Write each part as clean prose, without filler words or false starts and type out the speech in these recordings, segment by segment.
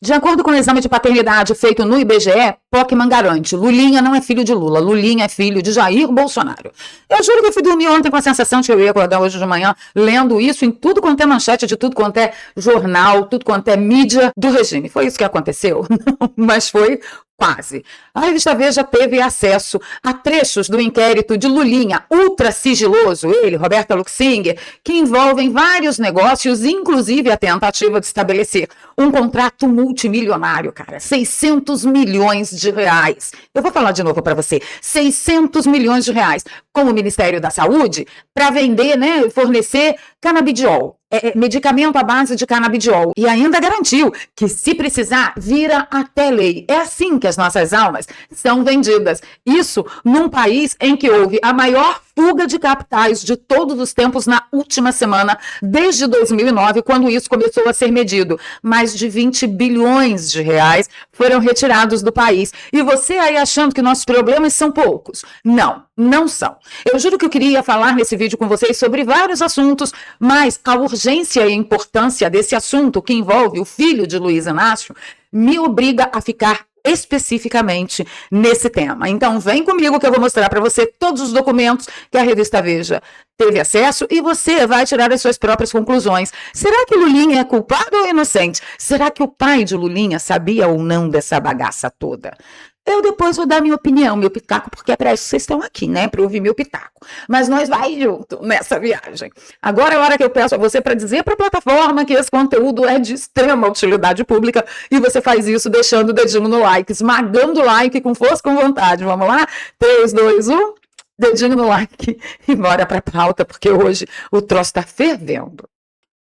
De acordo com o exame de paternidade feito no IBGE, Pokémon garante: Lulinha não é filho de Lula, Lulinha é filho de Jair Bolsonaro. Eu juro que eu fui dormir ontem com a sensação de que eu ia acordar hoje de manhã lendo isso em tudo quanto é manchete, de tudo quanto é jornal, tudo quanto é mídia do regime. Foi isso que aconteceu? Não, mas foi quase. A revista Veja teve acesso a trechos do inquérito de Lulinha, ultra sigiloso, ele, Roberta Luxinger, que envolvem vários negócios, inclusive a tentativa de estabelecer um contrato multimilionário, cara, 600 milhões de reais. Eu vou falar de novo para você, 600 milhões de reais com o Ministério da Saúde para vender, né, fornecer canabidiol. Medicamento à base de canabidiol. E ainda garantiu que, se precisar, vira até lei. É assim que as nossas almas são vendidas. Isso num país em que houve a maior fuga de capitais de todos os tempos na última semana, desde 2009, quando isso começou a ser medido. Mais de 20 bilhões de reais foram retirados do país. E você aí achando que nossos problemas são poucos. Não, não são. Eu juro que eu queria falar nesse vídeo com vocês sobre vários assuntos, mas a urgência e a importância desse assunto que envolve o filho de Luiz Inácio me obriga a ficar especificamente nesse tema. Então vem comigo que eu vou mostrar para você todos os documentos que a revista Veja teve acesso e você vai tirar as suas próprias conclusões. Será que Lulinha é culpado ou inocente? Será que o pai de Lulinha sabia ou não dessa bagaça toda? Eu depois vou dar minha opinião, meu pitaco, porque é para isso que vocês estão aqui, né? Para ouvir meu pitaco. Mas nós vai junto nessa viagem. Agora é a hora que eu peço a você para dizer para a plataforma que esse conteúdo é de extrema utilidade pública e você faz isso deixando o dedinho no like, esmagando o like com força, com vontade. Vamos lá? 3, 2, 1. Dedinho no like e bora para a pauta, porque hoje o troço está fervendo.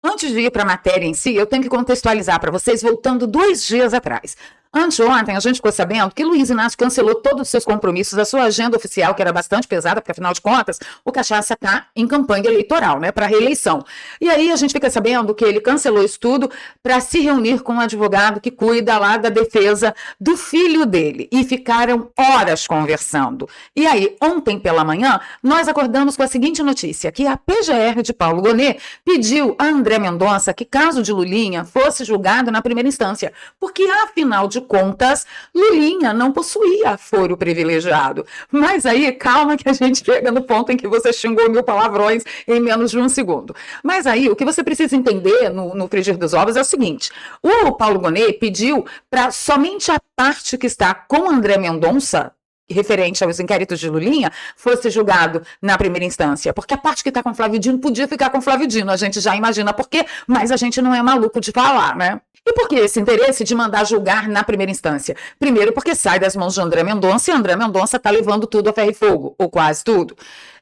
Antes de ir para a matéria em si, eu tenho que contextualizar para vocês, voltando 2 dias atrás. Anteontem, a gente ficou sabendo que Luiz Inácio cancelou todos os seus compromissos, a sua agenda oficial, que era bastante pesada, porque, afinal de contas, o Cachaça está em campanha eleitoral, né, para reeleição. E aí a gente fica sabendo que ele cancelou isso tudo para se reunir com um advogado que cuida lá da defesa do filho dele. E ficaram horas conversando. E aí, ontem pela manhã, nós acordamos com a seguinte notícia, que a PGR de Paulo Gonet pediu a André Mendonça que caso de Lulinha fosse julgado na primeira instância, porque, afinal de contas, Lulinha não possuía foro privilegiado. Mas aí, calma que a gente chega no ponto em que você xingou 1000 palavrões em menos de 1 segundo. Mas aí, o que você precisa entender no frigir dos ovos é o seguinte, o Paulo Gonet pediu para somente a parte que está com André Mendonça, referente aos inquéritos de Lulinha, fosse julgado na primeira instância, porque a parte que está com Flávio Dino podia ficar com Flávio Dino, a gente já imagina por quê, mas a gente não é maluco de falar, né? E por que esse interesse de mandar julgar na primeira instância? Primeiro porque sai das mãos de André Mendonça e André Mendonça está levando tudo a ferro e fogo, ou quase tudo.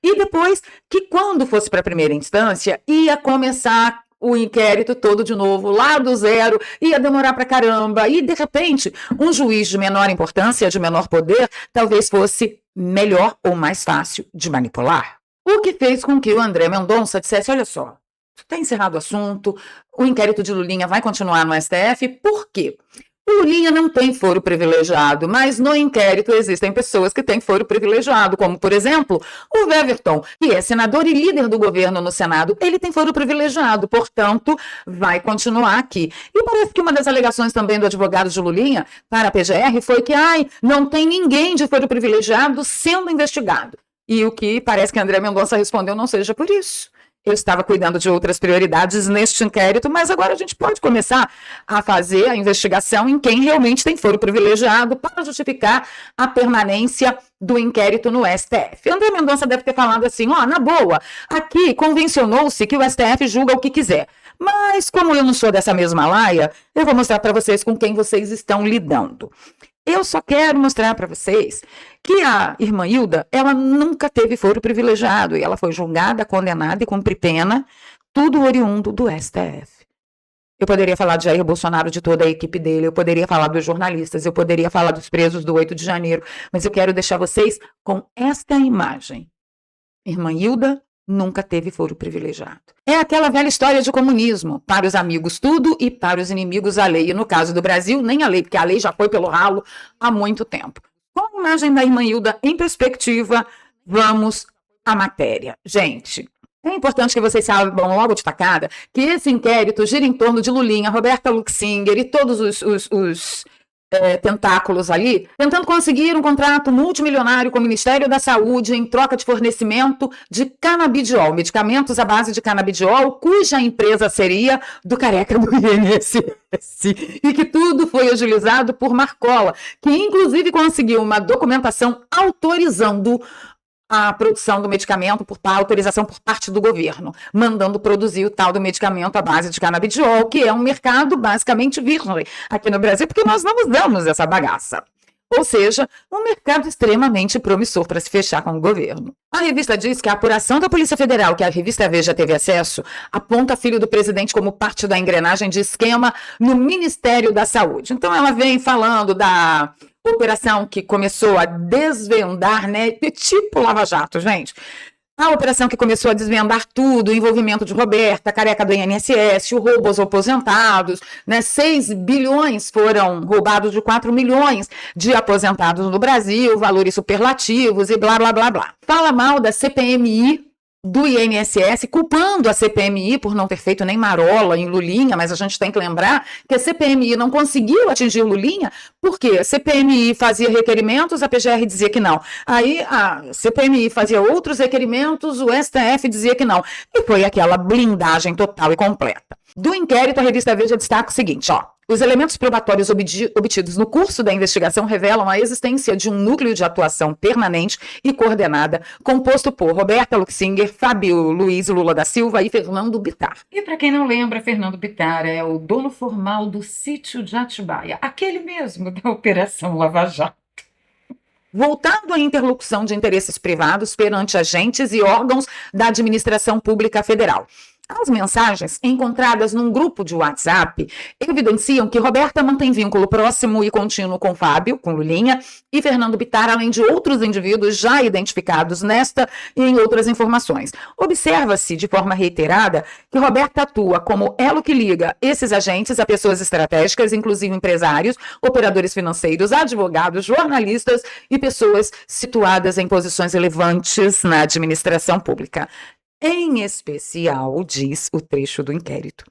E depois que quando fosse para a primeira instância, ia começar o inquérito todo de novo, lá do zero, ia demorar pra caramba, e de repente, um juiz de menor importância, de menor poder, talvez fosse melhor ou mais fácil de manipular. O que fez com que o André Mendonça dissesse, olha só, está encerrado o assunto, o inquérito de Lulinha vai continuar no STF, por quê? O Lulinha não tem foro privilegiado, mas no inquérito existem pessoas que têm foro privilegiado, como, por exemplo, o Weverton, que é senador e líder do governo no Senado. Ele tem foro privilegiado, portanto, vai continuar aqui. E parece que uma das alegações também do advogado de Lulinha para a PGR foi que, não tem ninguém de foro privilegiado sendo investigado. E o que parece que André Mendonça respondeu não seja por isso. Eu estava cuidando de outras prioridades neste inquérito, mas agora a gente pode começar a fazer a investigação em quem realmente tem foro privilegiado para justificar a permanência do inquérito no STF. André Mendonça deve ter falado assim, na boa, aqui convencionou-se que o STF julga o que quiser. Mas como eu não sou dessa mesma laia, eu vou mostrar para vocês com quem vocês estão lidando. Eu só quero mostrar para vocês que a irmã Hilda, ela nunca teve foro privilegiado e ela foi julgada, condenada e cumpre pena, tudo oriundo do STF. Eu poderia falar de Jair Bolsonaro, de toda a equipe dele, eu poderia falar dos jornalistas, eu poderia falar dos presos do 8 de janeiro, mas eu quero deixar vocês com esta imagem. Irmã Hilda nunca teve foro privilegiado. É aquela velha história de comunismo, para os amigos tudo e para os inimigos a lei. E no caso do Brasil, nem a lei, porque a lei já foi pelo ralo há muito tempo. Com a imagem da irmã Hilda em perspectiva, vamos à matéria. Gente, É importante que vocês saibam logo de tacada que esse inquérito gira em torno de Lulinha, Roberta Luxinger e todos os tentáculos ali, tentando conseguir um contrato multimilionário com o Ministério da Saúde em troca de fornecimento de canabidiol, medicamentos à base de canabidiol, cuja empresa seria do careca do INSS. E que tudo foi agilizado por Marcola, que inclusive conseguiu uma documentação autorizando a produção do medicamento autorização por parte do governo, mandando produzir o tal do medicamento à base de canabidiol, que é um mercado basicamente virgem aqui no Brasil, porque nós não usamos essa bagaça. Ou seja, um mercado extremamente promissor para se fechar com o governo. A revista diz que a apuração da Polícia Federal, que a revista Veja teve acesso, aponta filho do presidente como parte da engrenagem de esquema no Ministério da Saúde. Então ela vem falando da operação que começou a desvendar, né? Tipo Lava Jato, gente. A operação que começou a desvendar tudo, o envolvimento de Roberta, careca do INSS, o roubo aos aposentados, né? 6 bilhões foram roubados de 4 milhões de aposentados no Brasil, valores superlativos e blá, blá, blá, blá. Fala mal da CPMI do INSS, culpando a CPMI por não ter feito nem marola em Lulinha, mas a gente tem que lembrar que a CPMI não conseguiu atingir Lulinha porque a CPMI fazia requerimentos, a PGR dizia que não. Aí a CPMI fazia outros requerimentos, o STF dizia que não. E foi aquela blindagem total e completa. Do inquérito, a revista Veja destaca o seguinte, ó. Os elementos probatórios obtidos no curso da investigação revelam a existência de um núcleo de atuação permanente e coordenada, composto por Roberta Luxinger, Fábio Luiz Lula da Silva e Fernando Bittar. E para quem não lembra, Fernando Bittar é o dono formal do sítio de Atibaia, aquele mesmo da Operação Lava Jato. Voltando à interlocução de interesses privados perante agentes e órgãos da administração pública federal. As mensagens encontradas num grupo de WhatsApp evidenciam que Roberta mantém vínculo próximo e contínuo com Fábio, com Lulinha, e Fernando Bittar, além de outros indivíduos já identificados nesta e em outras informações. Observa-se de forma reiterada que Roberta atua como elo que liga esses agentes a pessoas estratégicas, inclusive empresários, operadores financeiros, advogados, jornalistas e pessoas situadas em posições relevantes na administração pública. Em especial, diz o trecho do inquérito.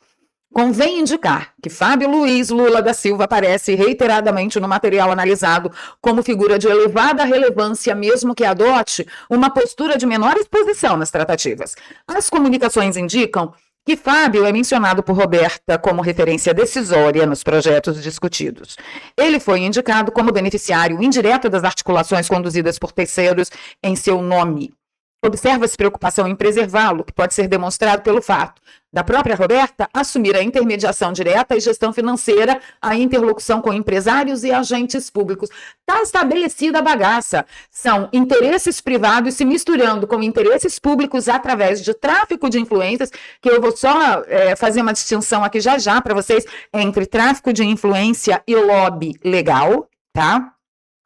Convém indicar que Fábio Luiz Lula da Silva aparece reiteradamente no material analisado como figura de elevada relevância, mesmo que adote uma postura de menor exposição nas tratativas. As comunicações indicam que Fábio é mencionado por Roberta como referência decisória nos projetos discutidos. Ele foi indicado como beneficiário indireto das articulações conduzidas por terceiros em seu nome. Observa-se preocupação em preservá-lo, que pode ser demonstrado pelo fato da própria Roberta assumir a intermediação direta e gestão financeira, a interlocução com empresários e agentes públicos. Está estabelecida a bagaça. São interesses privados se misturando com interesses públicos através de tráfico de influências, que eu vou só fazer uma distinção aqui já para vocês, entre tráfico de influência e lobby legal, tá?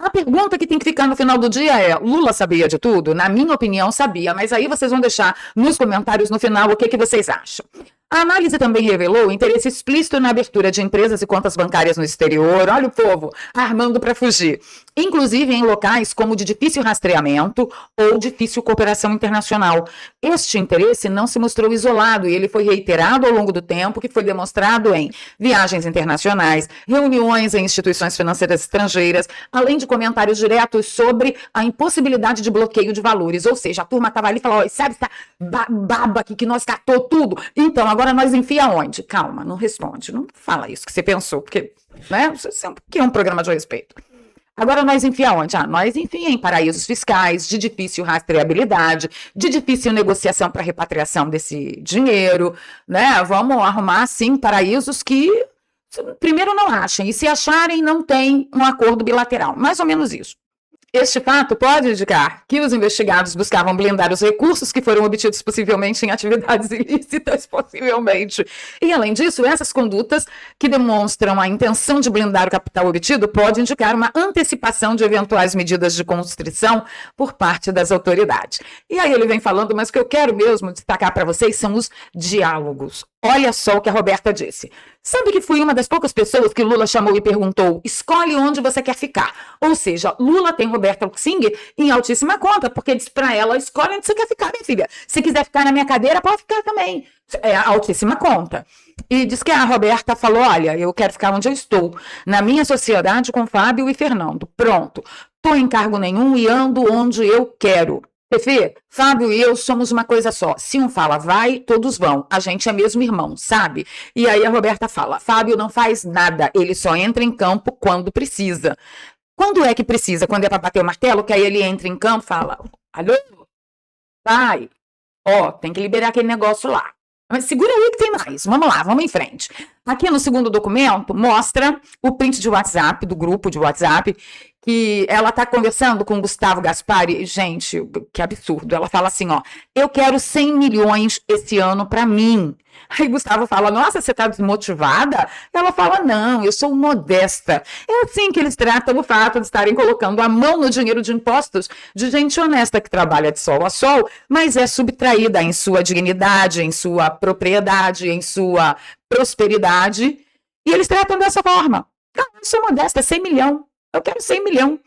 A pergunta que tem que ficar no final do dia é: Lula sabia de tudo? Na minha opinião, sabia, mas aí vocês vão deixar nos comentários no final o que vocês acham. A análise também revelou interesse explícito na abertura de empresas e contas bancárias no exterior. Olha o povo armando para fugir. Inclusive em locais como de difícil rastreamento ou difícil cooperação internacional. Este interesse não se mostrou isolado e ele foi reiterado ao longo do tempo, que foi demonstrado em viagens internacionais, reuniões em instituições financeiras estrangeiras, além de comentários diretos sobre a impossibilidade de bloqueio de valores. Ou seja, a turma estava ali e falou: sabe essa baba aqui que nós catou tudo? Então, agora nós enfia onde? Calma, não responde. Não fala isso que você pensou, porque, né, que é um programa de respeito. Agora nós enfia onde? Nós enfia em paraísos fiscais, de difícil rastreabilidade, de difícil negociação para repatriação desse dinheiro, né? Vamos arrumar, sim, paraísos que, primeiro, não achem, e se acharem, não tem um acordo bilateral. Mais ou menos isso. Este fato pode indicar que os investigados buscavam blindar os recursos que foram obtidos possivelmente em atividades ilícitas, possivelmente. E, além disso, essas condutas que demonstram a intenção de blindar o capital obtido pode indicar uma antecipação de eventuais medidas de constrição por parte das autoridades. E aí ele vem falando, mas o que eu quero mesmo destacar para vocês são os diálogos. Olha só o que a Roberta disse. Sabe que fui uma das poucas pessoas que Lula chamou e perguntou: escolhe onde você quer ficar. Ou seja, Lula tem Roberta Luxing em altíssima conta, porque disse para ela: escolhe onde você quer ficar, minha filha. Se quiser ficar na minha cadeira, pode ficar também. É altíssima conta. E diz que a Roberta falou: olha, eu quero ficar onde eu estou, na minha sociedade com Fábio e Fernando. Pronto. Estou em cargo nenhum e ando onde eu quero. Fê, Fábio e eu somos uma coisa só. Se um fala vai, todos vão. A gente é mesmo irmão, sabe? E aí a Roberta fala: Fábio não faz nada, ele só entra em campo quando precisa. Quando é que precisa? Quando é para bater o martelo, que aí ele entra em campo e fala: alô? Vai. Ó, tem que liberar aquele negócio lá. Mas segura aí que tem mais. Vamos lá, vamos em frente. Aqui no segundo documento mostra o print de WhatsApp, do grupo de WhatsApp, que ela está conversando com o Gustavo Gaspari. Gente, que absurdo. Ela fala assim, ó, eu quero 100 milhões esse ano para mim. Aí Gustavo fala, nossa, você está desmotivada? Ela fala, não, eu sou modesta. É assim que eles tratam o fato de estarem colocando a mão no dinheiro de impostos de gente honesta que trabalha de sol a sol, mas é subtraída em sua dignidade, em sua propriedade, em sua prosperidade. E eles tratam dessa forma. Eu sou modesta, 100 milhões. Eu quero 100 milhões.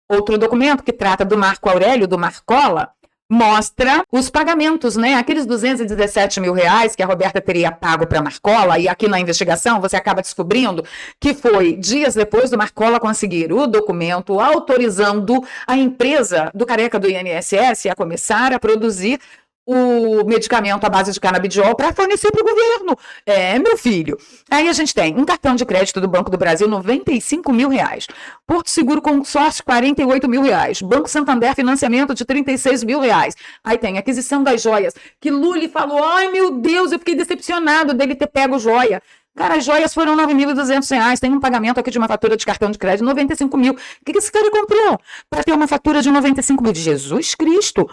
Outro documento que trata do Marco Aurélio, do Marcola, mostra os pagamentos, né? Aqueles 217 mil reais que a Roberta teria pago para a Marcola, e aqui na investigação você acaba descobrindo que foi dias depois do Marcola conseguir o documento autorizando a empresa do Careca do INSS a começar a produzir o medicamento à base de canabidiol para fornecer para o governo. É, meu filho. Aí a gente tem um cartão de crédito do Banco do Brasil, 95 mil reais. Porto Seguro Consórcio, 48 mil reais. Banco Santander, financiamento de 36 mil reais. Aí tem aquisição das joias, que Lula falou, ai meu Deus, eu fiquei decepcionado dele ter pego joia. Cara, as joias foram 9.200 reais. Tem um pagamento aqui de uma fatura de cartão de crédito, 95 mil. O que esse cara comprou para ter uma fatura de 95 mil? De Jesus Cristo.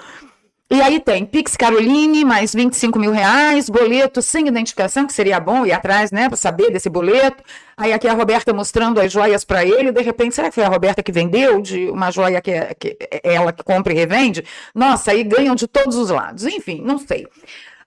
E aí tem Pix Caroline, mais 25 mil reais, boleto sem identificação, que seria bom ir atrás, né, para saber desse boleto. Aí aqui a Roberta mostrando as joias para ele, de repente, será que foi a Roberta que vendeu de uma joia que é ela que compra e revende? Nossa, aí ganham de todos os lados. Enfim, não sei.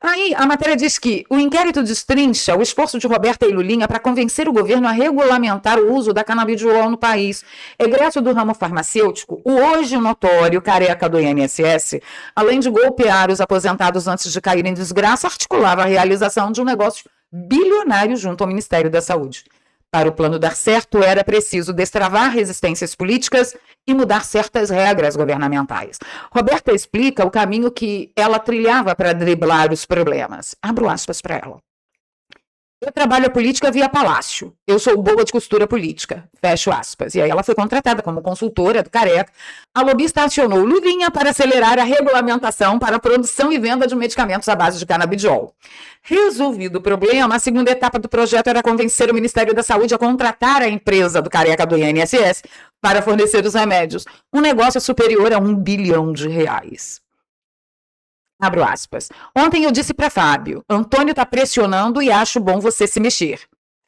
Aí a matéria diz que o inquérito destrincha o esforço de Roberta e Lulinha para convencer o governo a regulamentar o uso da canabidiol no país. Egresso do ramo farmacêutico, o hoje notório Careca do INSS, além de golpear os aposentados antes de caírem em desgraça, articulava a realização de um negócio bilionário junto ao Ministério da Saúde. Para o plano dar certo, era preciso destravar resistências políticas e mudar certas regras governamentais. Roberta explica o caminho que ela trilhava para driblar os problemas. Abro aspas para ela. Eu trabalho a política via palácio. Eu sou boa de costura política. Fecho aspas. E aí ela foi contratada como consultora do Careca. A lobista acionou Lulinha para acelerar a regulamentação para a produção e venda de medicamentos à base de canabidiol. Resolvido o problema, a segunda etapa do projeto era convencer o Ministério da Saúde a contratar a empresa do Careca do INSS para fornecer os remédios. Um negócio superior a 1 bilhão de reais. Abro aspas. Ontem eu disse para Fábio, Antônio está pressionando e acho bom você se mexer.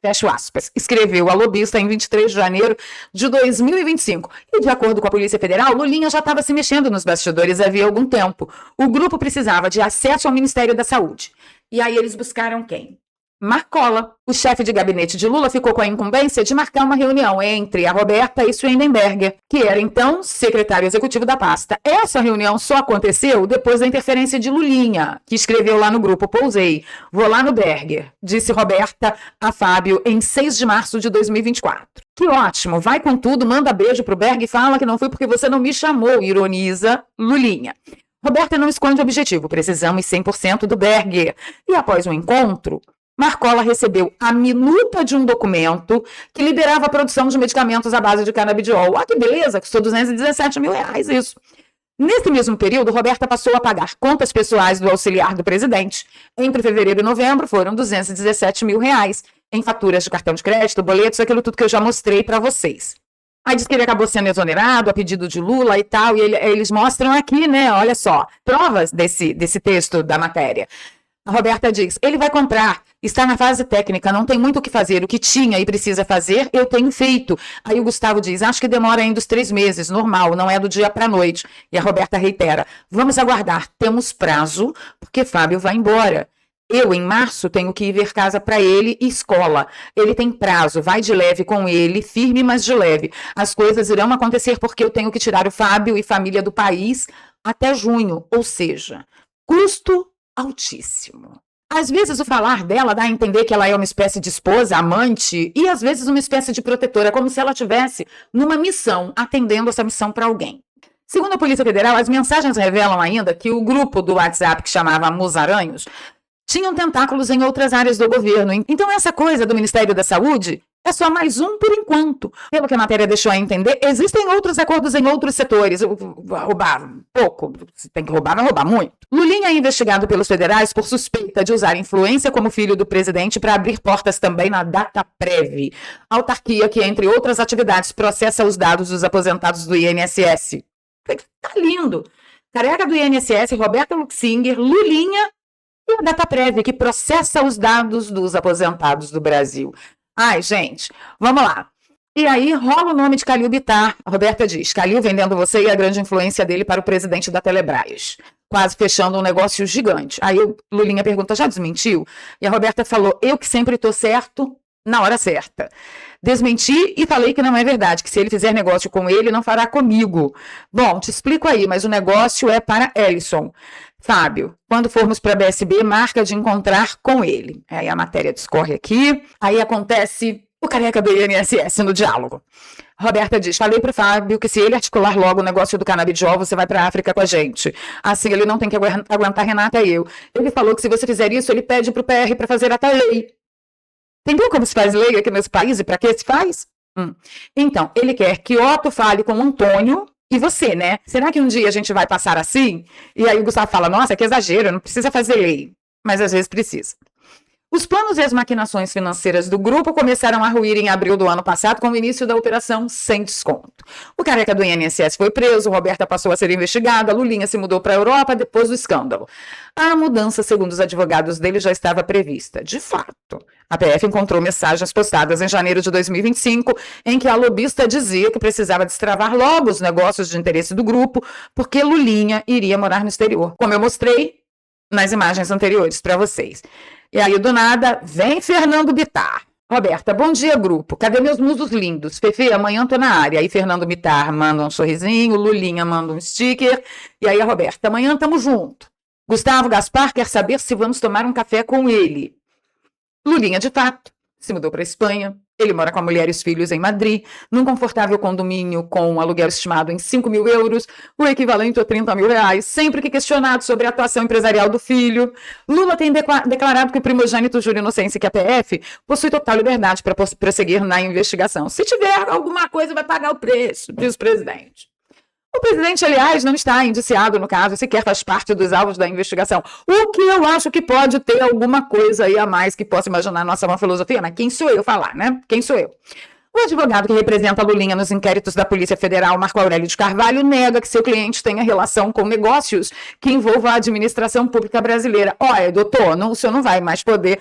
Fecho aspas. Escreveu a lobista em 23 de janeiro de 2025. E de acordo com a Polícia Federal, Lulinha já estava se mexendo nos bastidores havia algum tempo. O grupo precisava de acesso ao Ministério da Saúde. E aí eles buscaram quem? Marcola. O chefe de gabinete de Lula ficou com a incumbência de marcar uma reunião entre a Roberta e Schwendenberger, que era então secretário executivo da pasta. Essa reunião só aconteceu depois da interferência de Lulinha, que escreveu lá no grupo, pousei, vou lá no Berger, disse Roberta a Fábio em 6 de março de 2024. Que ótimo, vai com tudo, manda beijo pro Berger e fala que não foi porque você não me chamou, ironiza Lulinha. Roberta não esconde o objetivo, precisamos 100% do Berger. E após o encontro, Marcola recebeu a minuta de um documento que liberava a produção de medicamentos à base de canabidiol. Ah, que beleza, custou 217 mil reais isso. Nesse mesmo período, Roberta passou a pagar contas pessoais do auxiliar do presidente. Entre fevereiro e novembro foram 217 mil reais em faturas de cartão de crédito, boletos, aquilo tudo que eu já mostrei para vocês. Aí diz que ele acabou sendo exonerado a pedido de Lula e tal, e eles mostram aqui, né, olha só, provas desse texto da matéria. A Roberta diz, ele vai comprar, está na fase técnica, não tem muito o que fazer, o que tinha e precisa fazer, eu tenho feito. Aí o Gustavo diz, acho que demora ainda os 3 meses, normal, não é do dia para a noite. E a Roberta reitera, vamos aguardar, temos prazo, porque Fábio vai embora. Eu, em março, tenho que ir ver casa para ele e escola. Ele tem prazo, vai de leve com ele, firme, mas de leve. As coisas irão acontecer porque eu tenho que tirar o Fábio e família do país até junho, ou seja, custo altíssimo. Às vezes o falar dela dá a entender que ela é uma espécie de esposa, amante, e às vezes uma espécie de protetora, como se ela estivesse numa missão, atendendo essa missão para alguém. Segundo a Polícia Federal, as mensagens revelam ainda que o grupo do WhatsApp que chamava Musaranhos tinham tentáculos em outras áreas do governo. Então essa coisa do Ministério da Saúde é só mais um por enquanto. Pelo que a matéria deixou a entender, existem outros acordos em outros setores. Roubar pouco, se tem que roubar, vai roubar muito. Lulinha é investigado pelos federais por suspeita de usar influência como filho do presidente para abrir portas também na Dataprev, autarquia que, entre outras atividades, processa os dados dos aposentados do INSS. Tá lindo. Careca do INSS, Roberta Luxinger, Lulinha e a Dataprev, que processa os dados dos aposentados do Brasil. Ai, gente, vamos lá. E aí rola o nome de Calil Bittar. A Roberta diz, Calil vendendo você e a grande influência dele para o presidente da Telebrás, quase fechando um negócio gigante. Aí Lulinha pergunta, já desmentiu? E a Roberta falou, eu que sempre estou certo na hora certa. Desmenti e falei que não é verdade, que se ele fizer negócio com ele, não fará comigo. Bom, te explico aí, mas o negócio é para Ellison. Fábio, quando formos para a BSB, marca de encontrar com ele. Aí a matéria discorre aqui, aí acontece o careca do INSS no diálogo. Roberta diz, falei para o Fábio que se ele articular logo o negócio do canabidiol, você vai para a África com a gente. Assim ele não tem que aguentar Renata e eu. Ele falou que se você fizer isso, ele pede para o PR para fazer até lei. Entendeu como se faz lei aqui nesse país e para que se faz? Então, ele quer que Otto fale com Antônio e você, né? Será que um dia a gente vai passar assim? E aí o Gustavo fala, nossa, que exagero, não precisa fazer lei. Mas às vezes precisa. Os planos e as maquinações financeiras do grupo começaram a ruir em abril do ano passado com o início da operação Sem Desconto. O careca do INSS foi preso, Roberta passou a ser investigada, Lulinha se mudou para a Europa depois do escândalo. A mudança, segundo os advogados dele, já estava prevista. De fato, a PF encontrou mensagens postadas em janeiro de 2025 em que a lobista dizia que precisava destravar logo os negócios de interesse do grupo porque Lulinha iria morar no exterior. Como eu mostrei nas imagens anteriores para vocês. E aí, do nada, vem Fernando Bittar. Roberta, bom dia, grupo. Cadê meus musos lindos? Fefe, amanhã tô na área. Aí Fernando Bittar manda um sorrisinho, Lulinha manda um sticker. E aí a Roberta, amanhã tamo junto. Gustavo Gaspar quer saber se vamos tomar um café com ele. Lulinha, de fato, se mudou para a Espanha. Ele mora com a mulher e os filhos em Madrid, num confortável condomínio com um aluguel estimado em 5 mil euros, o equivalente a 30 mil reais, sempre que questionado sobre a atuação empresarial do filho. Lula tem declarado que o primogênito Júlio Inocêncio, que é a PF, possui total liberdade para prosseguir na investigação. Se tiver alguma coisa, vai pagar o preço, diz o presidente. O presidente, aliás, não está indiciado no caso, sequer faz parte dos alvos da investigação. O que eu acho que pode ter alguma coisa aí a mais que possa imaginar nossa uma filosofia, mas quem sou eu falar, né? Quem sou eu? O advogado que representa a Lulinha nos inquéritos da Polícia Federal, Marco Aurélio de Carvalho, nega que seu cliente tenha relação com negócios que envolvam a administração pública brasileira. Olha, doutor, o senhor não vai mais poder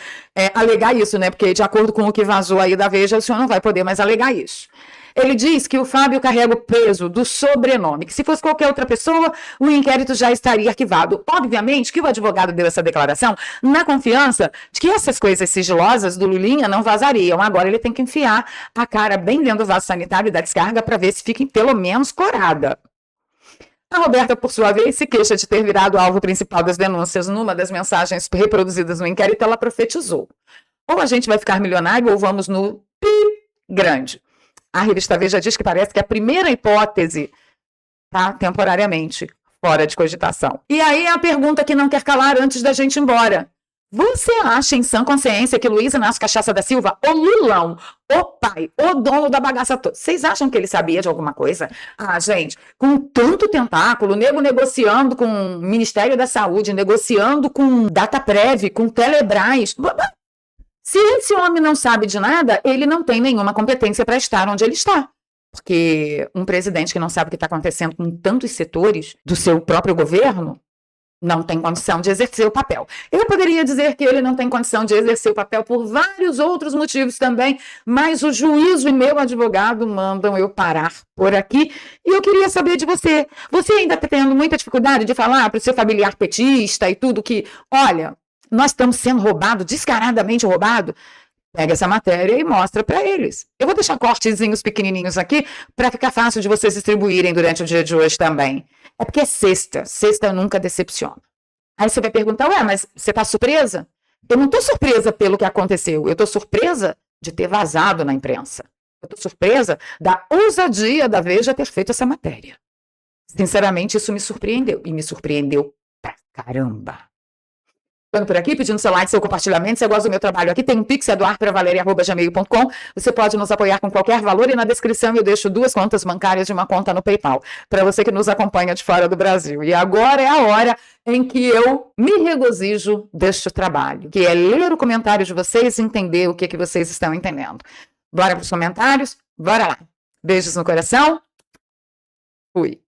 alegar isso, né? Porque de acordo com o que vazou aí da Veja, o senhor não vai poder mais alegar isso. Ele diz que o Fábio carrega o peso do sobrenome, que se fosse qualquer outra pessoa, o inquérito já estaria arquivado. Obviamente que o advogado deu essa declaração na confiança de que essas coisas sigilosas do Lulinha não vazariam. Agora ele tem que enfiar a cara bem dentro do vaso sanitário e da descarga para ver se fica pelo menos corada. A Roberta, por sua vez, se queixa de ter virado alvo principal das denúncias numa das mensagens reproduzidas no inquérito. Ela profetizou. Ou a gente vai ficar milionário ou vamos no pi grande. A revista Veja diz que parece que a primeira hipótese está temporariamente fora de cogitação. E aí a pergunta que não quer calar antes da gente ir embora. Você acha em sã consciência que Luiz Inácio Cachaça da Silva, o Lulão, o pai, o dono da bagaça toda, vocês acham que ele sabia de alguma coisa? Ah, gente, com tanto tentáculo, nego negociando com o Ministério da Saúde, negociando com Dataprev, com Telebrás... Se esse homem não sabe de nada, ele não tem nenhuma competência para estar onde ele está. Porque um presidente que não sabe o que está acontecendo com tantos setores do seu próprio governo não tem condição de exercer o papel. Eu poderia dizer que ele não tem condição de exercer o papel por vários outros motivos também, mas o juízo e meu advogado mandam eu parar por aqui. E eu queria saber de você. Você ainda está tendo muita dificuldade de falar para o seu familiar petista e tudo que, olha... nós estamos sendo roubados, descaradamente roubados. Pega essa matéria e mostra para eles. Eu vou deixar cortezinhos pequenininhos aqui para ficar fácil de vocês distribuírem durante o dia de hoje também. É porque é sexta. Sexta nunca decepciona. Aí você vai perguntar, ué, mas você está surpresa? Eu não estou surpresa pelo que aconteceu. Eu estou surpresa de ter vazado na imprensa. Eu estou surpresa da ousadia da Veja ter feito essa matéria. Sinceramente, isso me surpreendeu. E me surpreendeu pra caramba. Ficando por aqui, pedindo seu like, seu compartilhamento. Se você gosta do meu trabalho aqui, tem um pix, eduardpravaleria@gmail.com. Você pode nos apoiar com qualquer valor e na descrição eu deixo 2 contas bancárias e uma conta no PayPal, para você que nos acompanha de fora do Brasil. E agora é a hora em que eu me regozijo deste trabalho, que é ler o comentário de vocês e entender o que vocês estão entendendo. Bora para os comentários? Bora lá. Beijos no coração. Fui.